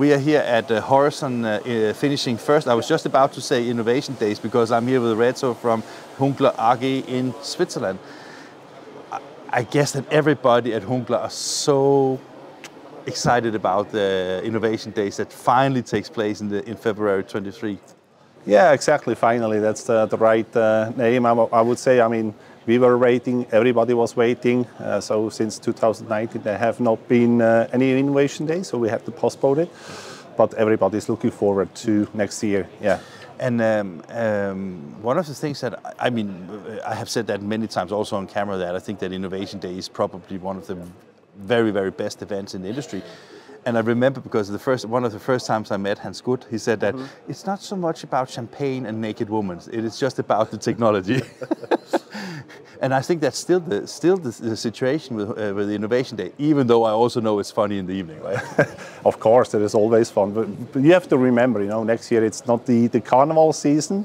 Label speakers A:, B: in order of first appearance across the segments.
A: We are here at Horizon finishing first. I was just about to say Innovation Days because I'm here with Reto from Hunkeler AG in Switzerland. I guess that everybody at Hunkeler are so excited about the Innovation Days that finally takes place in February 23.
B: Yeah, exactly. Finally, that's the right name. I would say. I mean, we were waiting. Everybody was waiting. So since 2019, there have not been any Innovation Days, so we had to postpone it. But everybody's looking forward to next year. Yeah.
A: And one of the things that, I mean, I have said that many times also on camera that I think that Innovation Day is probably one of the very, very best events in the industry. And I remember because one of the first times I met Hans Gut, he said that it's not so much about champagne and naked women, it is just about the technology. And I think that's still the situation with the Innovation Day, even though I also know it's funny in the evening, right?
B: Of course, it is always fun, but you have to remember, next year it's not the carnival season,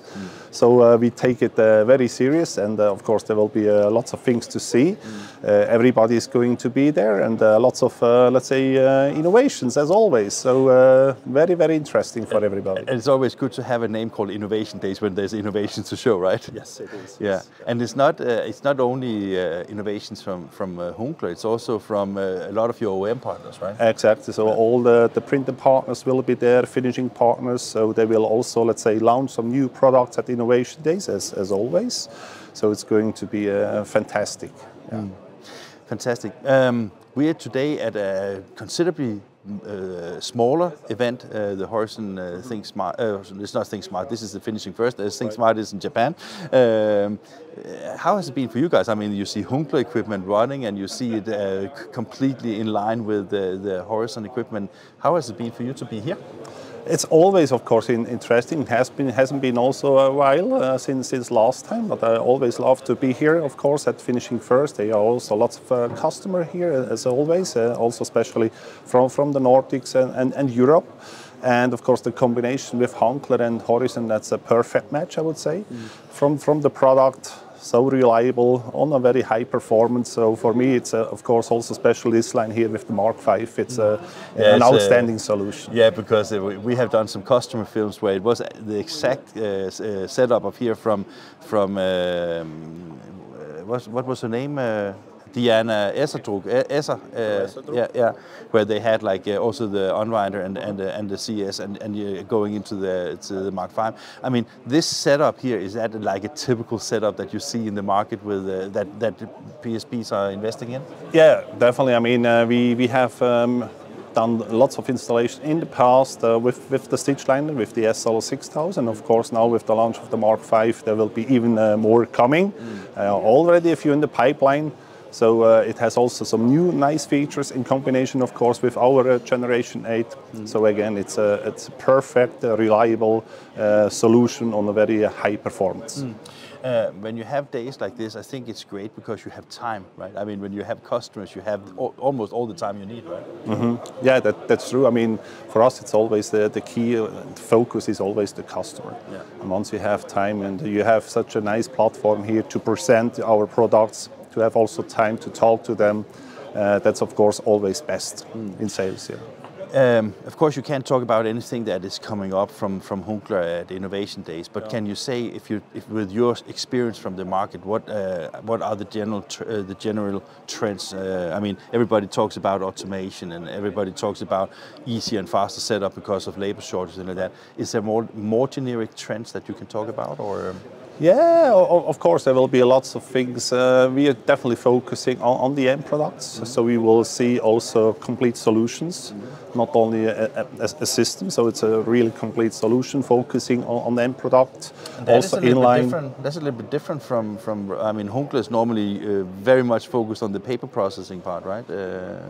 B: so we take it very serious, and of course there will be lots of things to see. Everybody is going to be there, and lots of, let's say, innovations as always. So very, very interesting for everybody.
A: And it's always good to have a name called Innovation Days when there's innovations to show, right?
B: Yes, it is.
A: Yeah,
B: Yes.
A: and it's not only innovations from Hunkeler, it's also from a lot of your OEM partners, right?
B: Exactly. So all the printer partners will be there, finishing partners. So they will also, let's say, launch some new products at Innovation Days, as always. So it's going to be fantastic. Yeah.
A: Fantastic. We are today at a considerably smaller event, the Horizon Think Smart. It's not Think Smart. This is the finishing first. Think Smart is in Japan. How has it been for you guys? I mean, you see Hunkeler equipment running, and you see it completely in line with the Horizon equipment. How has it been for you to be here?
B: It's always, of course, interesting. It hasn't been also a while since last time, but I always love to be here, of course, at Finishing First. There are also lots of customers here, as always, also especially from the Nordics and Europe. And of course, the combination with Hunkeler and Horizon, that's a perfect match, I would say. From the product, so reliable, on a very high performance. So for me, it's of course also special this line here with the Mark V. It's an outstanding solution.
A: Yeah, because we have done some customer films where it was the exact setup of here from what was her name? Diana Esser, where they had like also the Unwinder and the CS and you're going into the Mark V. I mean, this setup here, is that like a typical setup that you see in the market with that PSPs are investing in?
B: Yeah, definitely. I mean, we have done lots of installation in the past with the stitch liner, with the SL 6000. Of course, now with the launch of the Mark V, there will be even more coming. Already a few in the pipeline. So it has also some new nice features in combination, of course, with our Generation 8. So again, it's a perfect, reliable solution on a very high performance.
A: When you have days like this, I think it's great because you have time, right? I mean, when you have customers, you have almost all the time you need, right?
B: Yeah, that's true. I mean, for us, it's always the key focus is always the customer. Yeah. And once you have time and you have such a nice platform here to present our products, to have also time to talk to them, that's of course always best in sales. Yeah.
A: Of course, you can't talk about anything that is coming up from Hunkeler at Innovation Days. But can you say, if with your experience from the market, what are the general trends? I mean, everybody talks about automation, and everybody talks about easier and faster setup because of labor shortages and like that. Is there more generic trends that you can talk about, or?
B: Yeah, of course there will be lots of things. We are definitely focusing on the end products, so we will see also complete solutions, not only a system. So it's a really complete solution focusing on the end product. Also inline.
A: That's a little bit different from. I mean, Hunkeler is normally very much focused on the paper processing part, right?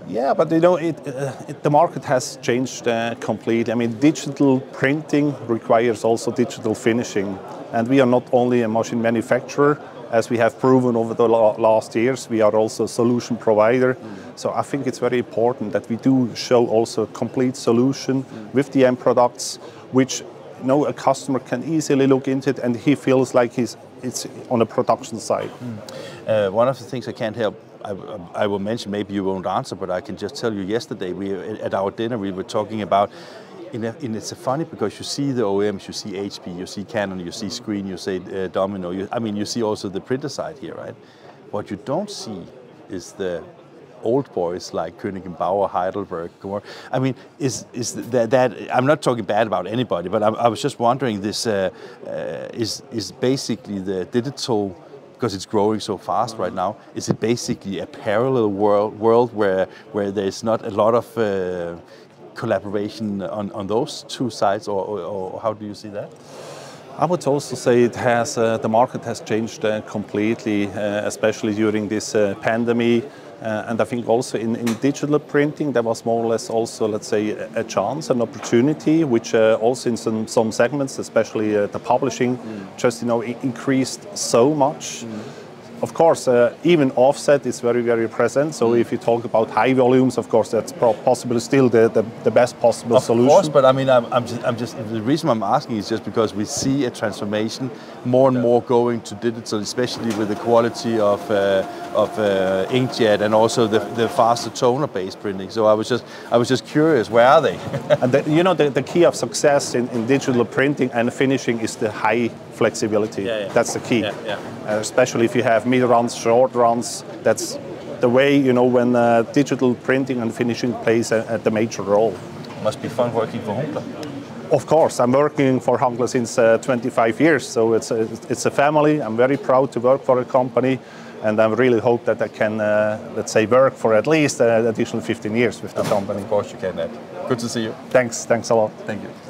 B: Yeah, but the market has changed completely. I mean, digital printing requires also digital finishing. And we are not only a machine manufacturer, as we have proven over the last years, we are also a solution provider. So I think it's very important that we do show also a complete solution with the end products, which a customer can easily look into it and he feels like it's on a production side.
A: One of the things I can't help, I will mention, maybe you won't answer, but I can just tell you yesterday, at our dinner we were talking about it's funny because you see the OEMs, you see HP, you see Canon, you see Screen, you see Domino. You see also the printer side here, right? What you don't see is the old boys like Koenig & Bauer, Heidelberg. I mean, is that I'm not talking bad about anybody, but I was just wondering, this is basically the digital, because it's growing so fast right now, is it basically a parallel world where there's not a lot of collaboration on those two sides, or how do you see that?
B: I would also say it has the market has changed completely, especially during this pandemic. And I think also in digital printing, there was more or less also, let's say, a chance, an opportunity, which also in some segments, especially the publishing, just increased so much. Of course, even offset is very, very present. So if you talk about high volumes, of course, that's possibly still the best possible solution.
A: Of course, but I mean, I'm just the reason I'm asking is just because we see a transformation more and more going to digital, especially with the quality of inkjet and also the faster toner-based printing. So I was just curious, where are they?
B: And the key of success in digital printing and finishing is the high flexibility. That's the key. Especially if you have mid-runs, short runs, that's the way, when digital printing and finishing plays the major role.
A: Must be fun working for Hunkeler.
B: Of course, I'm working for Hunkeler since 25 years, so it's a family. I'm very proud to work for a company, and I really hope that I can, let's say, work for at least an additional 15 years with the company.
A: Of course you can, Ed. Good to see you.
B: Thanks a lot.
A: Thank you.